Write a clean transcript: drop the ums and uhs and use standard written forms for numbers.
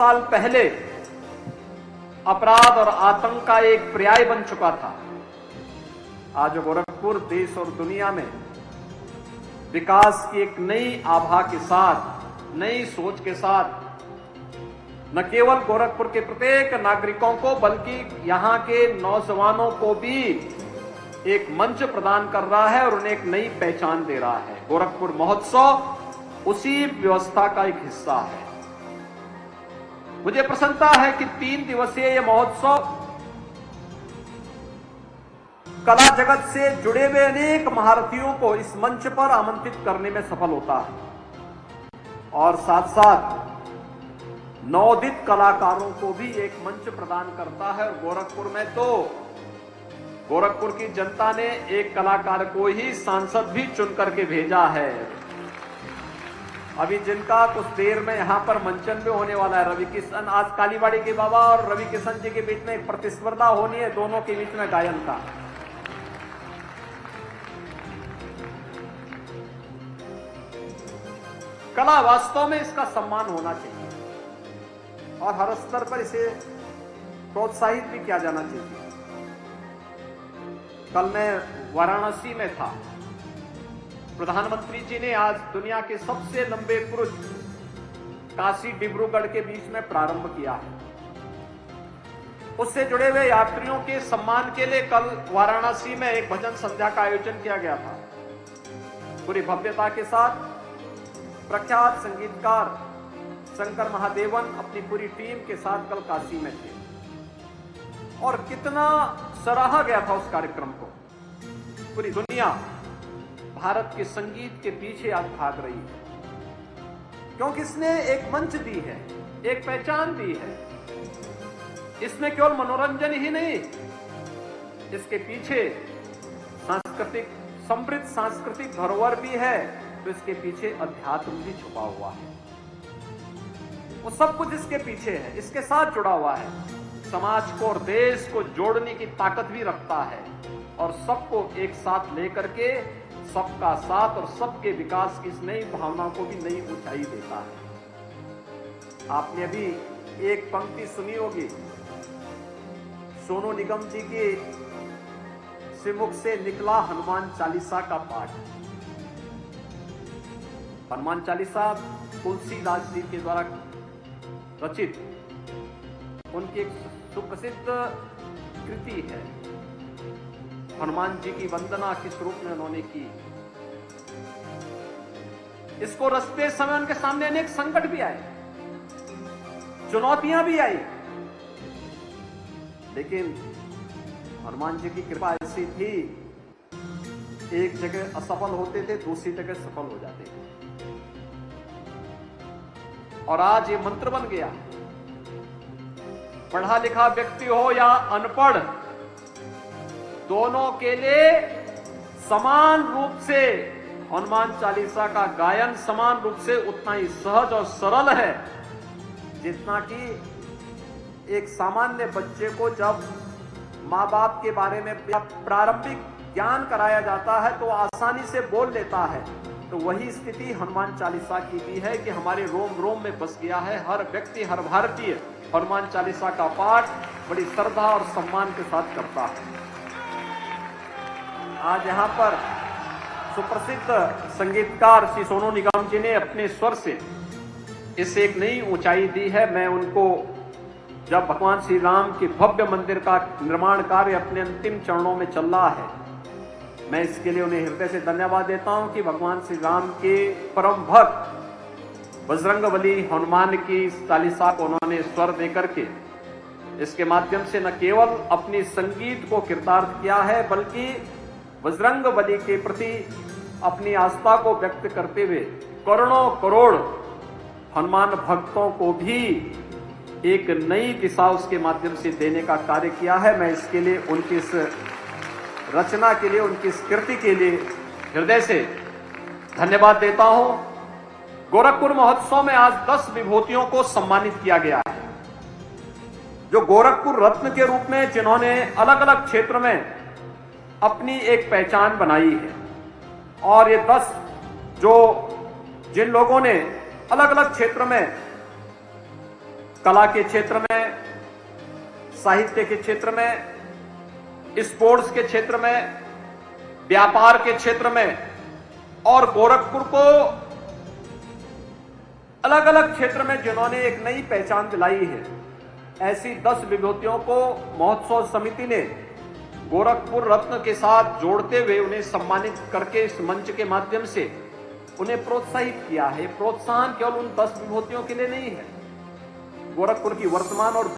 साल पहले अपराध और आतंक का एक पर्याय बन चुका था। आज गोरखपुर देश और दुनिया में विकास की एक नई आभा के साथ, नई सोच के साथ न केवल गोरखपुर के प्रत्येक नागरिकों को बल्कि यहां के नौजवानों को भी एक मंच प्रदान कर रहा है और उन्हें एक नई पहचान दे रहा है। गोरखपुर महोत्सव उसी व्यवस्था का एक हिस्सा है। मुझे प्रसन्नता है कि 3 दिवसीय यह महोत्सव कला जगत से जुड़े हुए अनेक महारथियों को इस मंच पर आमंत्रित करने में सफल होता है और साथ साथ नवोदित कलाकारों को भी एक मंच प्रदान करता है। और गोरखपुर में तो गोरखपुर की जनता ने एक कलाकार को ही सांसद भी चुन करके भेजा है। अभी जिनका कुछ देर में यहां पर मंचन भी होने वाला है, रवि किशन, आज कालीबाड़ी के बाबा और रवि किशन जी के बीच में एक प्रतिस्पर्धा होनी है, दोनों के बीच में गायन का। कला वास्तव में इसका सम्मान होना चाहिए और हर स्तर पर इसे प्रोत्साहित भी किया जाना चाहिए। कल मैं वाराणसी में था। प्रधानमंत्री जी ने आज दुनिया के सबसे लंबे पुरुष काशी डिब्रूगढ़ के बीच में प्रारंभ किया है। उससे जुड़े हुए यात्रियों के सम्मान के लिए कल वाराणसी में एक भजन संध्या का आयोजन किया गया था। पूरी भव्यता के साथ प्रख्यात संगीतकार शंकर महादेवन अपनी पूरी टीम के साथ कल काशी में थे और कितना सराहा गया था उस कार्यक्रम को। पूरी दुनिया भारत के संगीत के पीछे आज भाग रही है क्योंकि इसने एक मंच दी है, एक पहचान दी है। इसमें केवल मनोरंजन ही नहीं, इसके पीछे समृद्ध सांस्कृतिक धरोहर भी है, तो इसके पीछे अध्यात्म भी छुपा हुआ है। वो सब कुछ इसके पीछे है, इसके साथ जुड़ा हुआ है। समाज को और देश को जोड़ने की ताकत भी रखता है और सबको एक साथ लेकर के सबका साथ और सबके विकास की इस नई भावना को भी नई ऊंचाई देता है। आपने अभी एक पंक्ति सुनी होगी सोनू निगम जी के श्रीमुख से निकला हनुमान चालीसा का पाठ। हनुमान चालीसा तुलसीदास जी के द्वारा रचित उनकी एक सुप्रसिद्ध कृति है। हनुमान जी की वंदना किस रूप में उन्होंने की। इसको रचते समय उनके सामने अनेक संकट भी आए, चुनौतियां भी आई, लेकिन हनुमान जी की कृपा ऐसी थी, एक जगह असफल होते थे, दूसरी जगह सफल हो जाते थे। और आज ये मंत्र बन गया, पढ़ा लिखा व्यक्ति हो या अनपढ़, दोनों के लिए समान रूप से हनुमान चालीसा का गायन समान रूप से उतना ही सहज और सरल है जितना कि एक सामान्य बच्चे को जब माँ बाप के बारे में प्रारंभिक ज्ञान कराया जाता है तो आसानी से बोल लेता है। तो वही स्थिति हनुमान चालीसा की भी है कि हमारे रोम रोम में बस गया है। हर व्यक्ति, हर भारतीय हनुमान चालीसा का पाठ बड़ी श्रद्धा और सम्मान के साथ करता है। आज यहाँ पर सुप्रसिद्ध संगीतकार श्री सोनू निगम जी ने अपने स्वर से इसे एक नई ऊंचाई दी है। मैं उनको, जब भगवान श्री राम के भव्य मंदिर का निर्माण कार्य अपने अंतिम चरणों में चल रहा है, मैं इसके लिए उन्हें हृदय से धन्यवाद देता हूं कि भगवान श्री राम के परम भक्त बजरंगबली हनुमान की चालीसा को उन्होंने स्वर देकर के इसके माध्यम से न केवल अपनी संगीत को कृतार्थ किया है बल्कि बजरंगबली के प्रति अपनी आस्था को व्यक्त करते हुए करोड़ों करोड़ हनुमान भक्तों को भी एक नई दिशा उसके माध्यम से देने का कार्य किया है। मैं इसके लिए उनकी इस रचना के लिए, उनकी इस कृति के लिए हृदय से धन्यवाद देता हूं। गोरखपुर महोत्सव में आज 10 विभूतियों को सम्मानित किया गया है जो गोरखपुर रत्न के रूप में, जिन्होंने अलग अलग क्षेत्र में अपनी एक पहचान बनाई है। और ये 10 जिन लोगों ने अलग अलग क्षेत्र में कला के क्षेत्र में, साहित्य के क्षेत्र में, स्पोर्ट्स के क्षेत्र में, व्यापार के क्षेत्र में और गोरखपुर को अलग अलग क्षेत्र में जिन्होंने एक नई पहचान दिलाई है, ऐसी 10 विभूतियों को महोत्सव समिति ने गोरखपुर रत्न के साथ जोड़ते हुए उन्हें सम्मानित करके इस मंच के माध्यम से उन्हें प्रोत्साहित किया है। प्रोत्साहन केवल उन 10 विभूतियों के लिए नहीं है, गोरखपुर की वर्तमान और